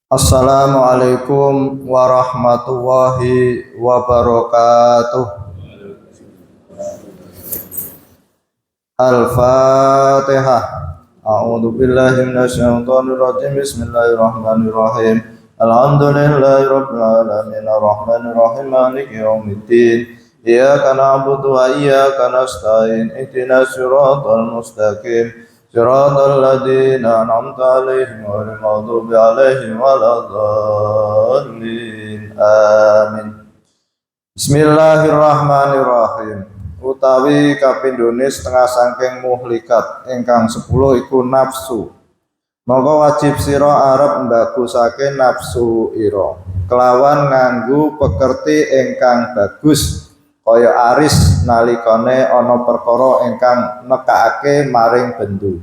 Assalamualaikum warahmatullahi wabarakatuh. Al-Fatihah. A'udzu billahi minasyaitonir rajim. Bismillahirrahmanirrahim. Alhamdulillahirabbil alamin arrahmanir rahim maliki yaumiddin. Iyyaka na'budu wa iyyaka nasta'in. Ihdinas siratal mustaqim. Siratal ladzina an'amta 'alaihim ghairil maghdubi 'alaihim waladdallin. Amin. Bismillahirrahmanirrahim. Utawi kapindhone setengah saking muhlikat ingkang 10 iku nafsu. Mongko wajib sira arep mbagusake nafsu ira kelawan nganggo pekerti ingkang bagus kaya aris nalikane ana perkara ingkang nekake maring bendu.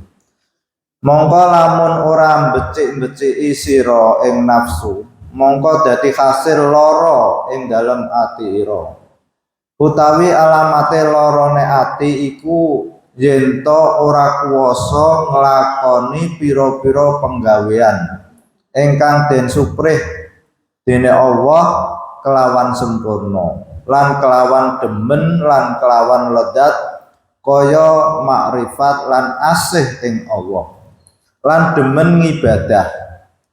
Mongko lamun ora becik-beciki sira ing nafsu, mongko dadi hasil lara ing dalem ati ira. Utawi alamate larane ati iku yen to ora kuwasa nglakoni pira-pira penggawean ingkang den suprih dene Allah kelawan sempurna. Lan kelawan demen lan kelawan ledat kaya makrifat lan asih ing Allah lan demen ngibadah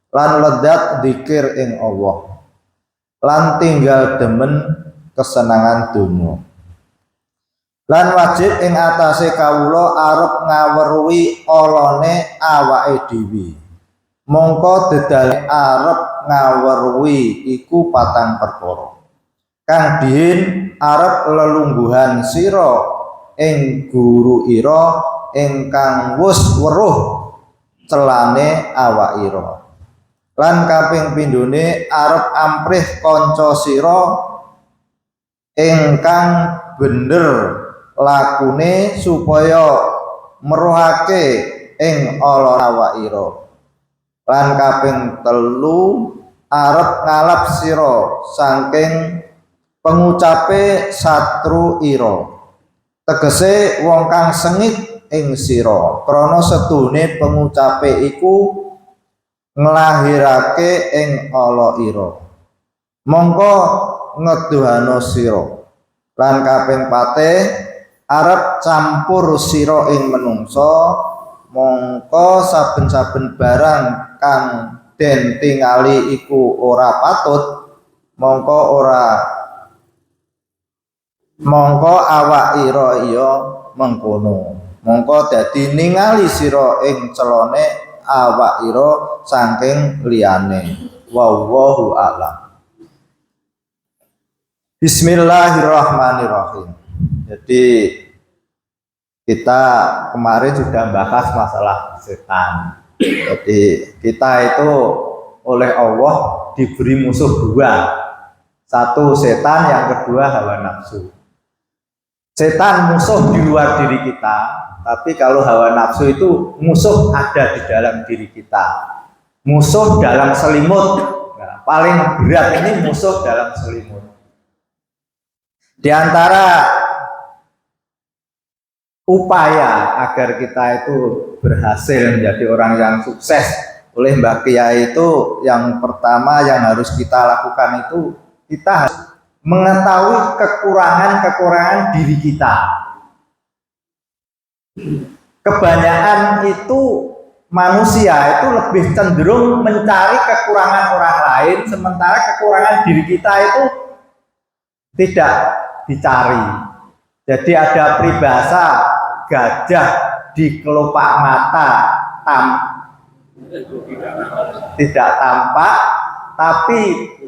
lan ledat zikir ing Allah lan tinggal demen kesenangan dunya lan wajib ing atase kawula arep ngaweruhi olone awake dhewe mongko dedale arep ngaweruhi iku patang perkara kang diin arep lelungguhan sira ing guru ira ingkang wus weruh celane awak ira lan kaping pindhone arep amprih kanca sira ingkang bener lakune supaya meruhake ing ala awak ira lan kaping telu arep ngalap sira saking pengucape satru ira tegese wong kang sengit ing sira krana sedune pengucape iku nglahirake ing ala ira mongko ngeduhana sira lan kaping pate arep campur sira ing menungsa mongko saben-saben barang kang den tingali iku ora patut mongko awak ira iya mengkono mongko dadi ningali sira ing celone awak ira saking liyane wallahu a'lam. Bismillahirrahmanirrahim. Jadi kita kemarin sudah bahas masalah setan. Jadi kita itu oleh Allah diberi musuh dua, satu setan, yang kedua hawa nafsu. Setan musuh di luar diri kita, tapi kalau hawa nafsu itu musuh ada di dalam diri kita. Musuh dalam selimut. Nah, paling berat ini musuh dalam selimut. Di antara upaya agar kita itu berhasil menjadi orang yang sukses oleh Mbak Kiai itu, yang pertama yang harus kita lakukan itu kita harus mengetahui kekurangan-kekurangan diri kita. Kebanyakan itu manusia itu lebih cenderung mencari kekurangan orang lain, sementara kekurangan diri kita itu tidak dicari. Jadi ada peribahasa gajah di kelopak mata tidak tampak, tapi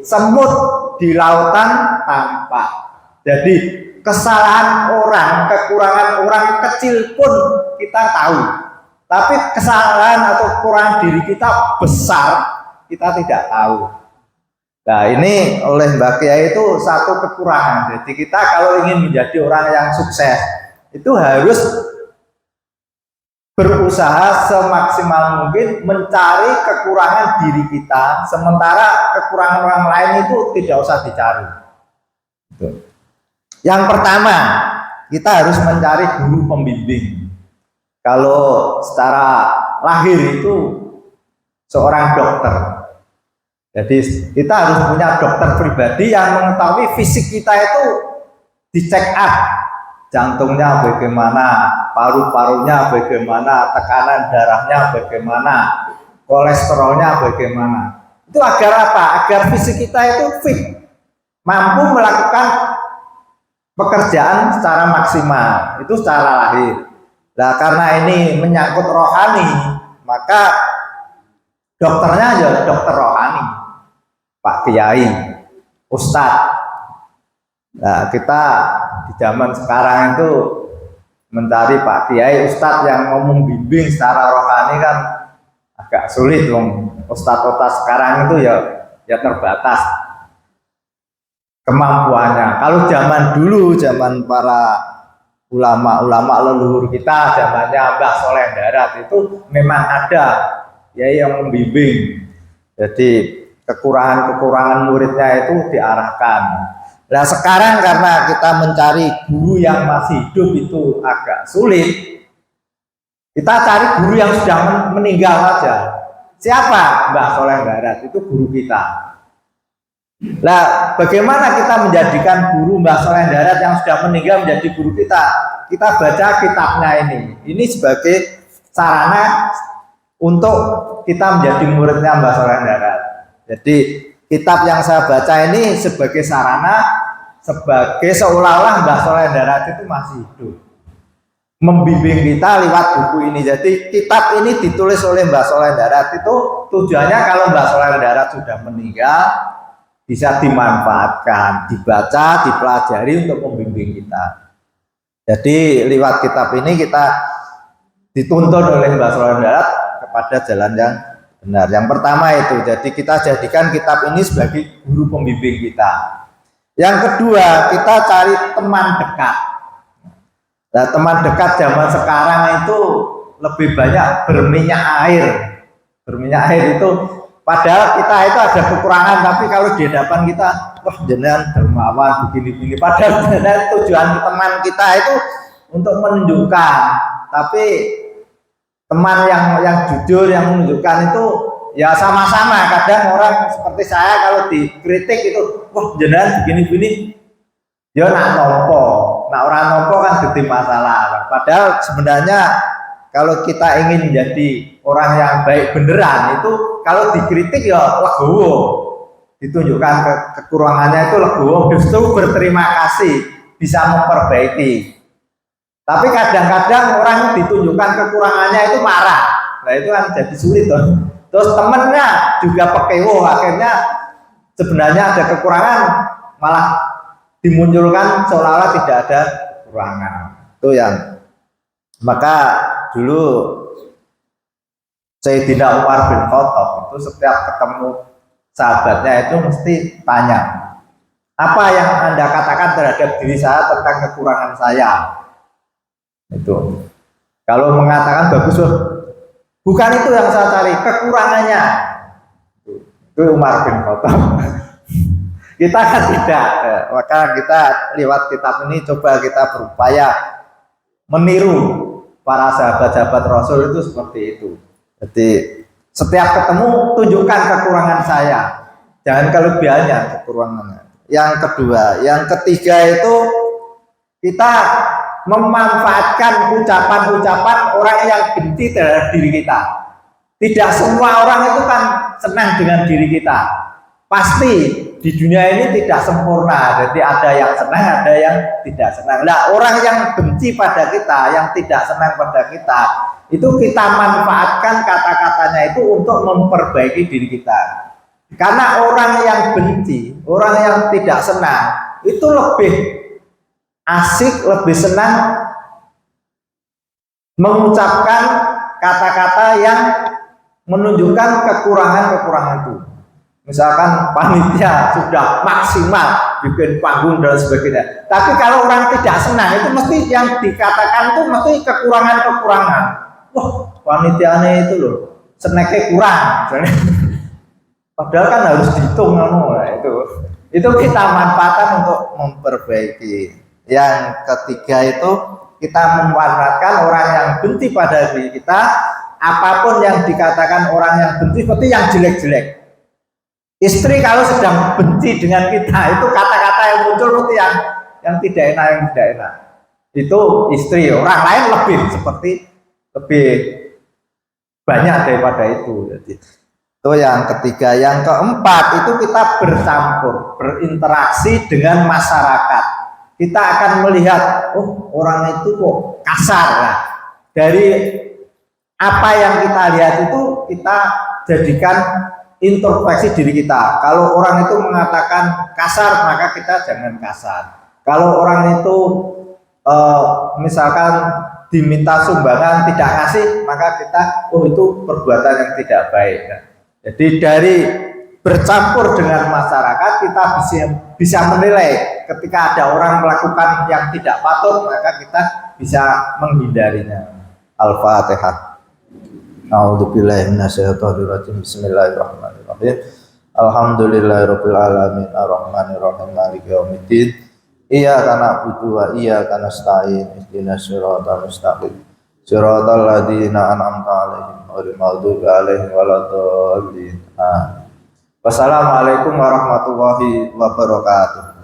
semut di lautan tampak. Jadi kesalahan orang, kekurangan orang kecil pun kita tahu, tapi kesalahan atau kekurangan diri kita besar kita tidak tahu. Nah, ini oleh Mbak Kiai itu satu kekurangan. Jadi kita kalau ingin menjadi orang yang sukses itu harus berusaha semaksimal mungkin mencari kekurangan diri kita, sementara kekurangan orang lain itu tidak usah dicari. Yang pertama, kita harus mencari guru pembimbing. Kalau secara lahir itu seorang dokter, Jadi kita harus punya dokter pribadi yang mengetahui fisik kita itu dicek up, jantungnya bagaimana, paru-parunya bagaimana, tekanan darahnya bagaimana, kolesterolnya bagaimana. Itu agar apa? Agar fisik kita itu fit, mampu melakukan pekerjaan secara maksimal, itu secara lahir. Nah, karena ini menyangkut rohani, maka dokternya ya dokter rohani, Pak Kiai, Ustadz. Nah, kita di zaman sekarang itu mencari Pak Kiai, Ustadz yang mau membimbing secara rohani kan agak sulit, dong. Ustadz-ustadz sekarang itu ya terbatas kemampuannya. Kalau zaman dulu, zaman para ulama-ulama leluhur kita, zamannya Mbah Soleh Darat, itu memang ada ya yang membimbing. Jadi kekurangan-kekurangan muridnya itu diarahkan. Nah, sekarang karena kita mencari guru yang masih hidup itu agak sulit, kita cari guru yang sudah meninggal saja. Siapa? Mbah Soleh Darat, itu guru kita. Nah, bagaimana kita menjadikan guru Mbah Soleh Darat yang sudah meninggal menjadi guru kita? Kita baca kitabnya ini. Ini sebagai sarana untuk kita menjadi muridnya Mbah Soleh Darat. Jadi kitab yang saya baca ini sebagai sarana, sebagai seolah-olah Mbah Soleh Darat itu masih hidup, membimbing kita lewat buku ini. Jadi kitab ini ditulis oleh Mbah Soleh Darat itu tujuannya kalau Mbah Soleh Darat sudah meninggal bisa dimanfaatkan, dibaca, dipelajari untuk membimbing kita. Jadi lewat kitab ini kita dituntun oleh Mbah Soleh Darat kepada jalan yang benar. Yang pertama itu, jadi kita jadikan kitab ini sebagai guru pembimbing kita. Yang kedua, kita cari teman dekat. Nah, teman dekat zaman sekarang itu lebih banyak berminyak air. Berminyak air itu, padahal kita itu ada kekurangan, tapi kalau di hadapan kita, wah jenengan dermawan begini-begini. Padahal tujuan teman kita itu untuk menunjukkan, tapi teman yang jujur, yang menunjukkan itu ya sama-sama. Kadang orang seperti saya kalau dikritik itu, wah jenengan begini-begini, ya nak nompo, nak orang nompo kan jadi masalah. Padahal sebenarnya kalau kita ingin menjadi orang yang baik beneran itu, kalau dikritik ya legowo, ditunjukkan kekurangannya itu legowo, justru berterima kasih, bisa memperbaiki. Tapi kadang-kadang orang ditunjukkan kekurangannya itu marah, nah itu kan jadi sulit tuh. Terus temennya juga pekewo, akhirnya sebenarnya ada kekurangan malah dimunculkan seolah-olah tidak ada kekurangan. Itu yang maka dulu Sayyidina Umar bin Khattab itu setiap ketemu sahabatnya itu mesti tanya, apa yang Anda katakan terhadap diri saya tentang kekurangan saya? Itu kalau mengatakan bagus, bukan itu yang saya cari, kekurangannya. Itu Umar bin Khattab. Kita kan tidak, maka kita lewat kitab ini coba kita berupaya meniru para sahabat-sahabat Rasul itu seperti itu. Jadi setiap ketemu tunjukkan kekurangan saya, jangan kelebihannya, kekurangannya. Yang kedua, yang ketiga itu kita memanfaatkan ucapan-ucapan orang yang benci terhadap diri kita. Tidak semua orang itu kan senang dengan diri kita. Pasti di dunia ini tidak sempurna, jadi ada yang senang, ada yang tidak senang. Nah, orang yang benci pada kita, yang tidak senang pada kita, itu kita manfaatkan kata-katanya itu untuk memperbaiki diri kita. Karena orang yang benci, orang yang tidak senang, itu lebih asik, lebih senang mengucapkan kata-kata yang menunjukkan kekurangan-kekurangan itu. Misalkan panitia sudah maksimal bikin panggung dan sebagainya, tapi kalau orang tidak senang itu mesti yang dikatakan itu mesti kekurangan-kekurangan. Wah, panitianya itu loh snacknya kurang. Padahal kan harus dihitung, itu kita manfaatkan untuk memperbaiki. Yang ketiga itu kita memanfaatkan orang yang benci pada diri kita, apapun yang dikatakan orang yang benci seperti yang jelek-jelek, Istri kalau sedang benci dengan kita, itu kata-kata yang muncul seperti yang tidak enak, yang tidak enak. Itu istri, orang lain lebih banyak daripada itu. Jadi itu yang ketiga. Yang keempat itu kita bercampur, berinteraksi dengan masyarakat. Kita akan melihat, oh orang itu kok kasar. Nah, dari apa yang kita lihat itu kita jadikan introspeksi diri kita. Kalau orang itu mengatakan kasar, maka kita jangan kasar. Kalau orang itu misalkan diminta sumbangan tidak kasih, maka kita itu perbuatan yang tidak baik. Nah, jadi dari bercampur dengan masyarakat kita bisa menilai ketika ada orang melakukan yang tidak patut, maka kita bisa menghindarinya. Al-Fatihah. A'udzubillahi minasyaitonir rajim. Bismillahirrahmanirrahim. Alhamdulillahirabbil alamin arrahmanirrahim maliki yaumiddin. Iyyaka na'budu wa iyyaka nasta'in. Ihdinas siratal mustaqim. Siratal ladzina an'amta 'alaihim ghairil maghdubi 'alaihim waladdallin. Wassalamualaikum warahmatullahi wabarakatuh.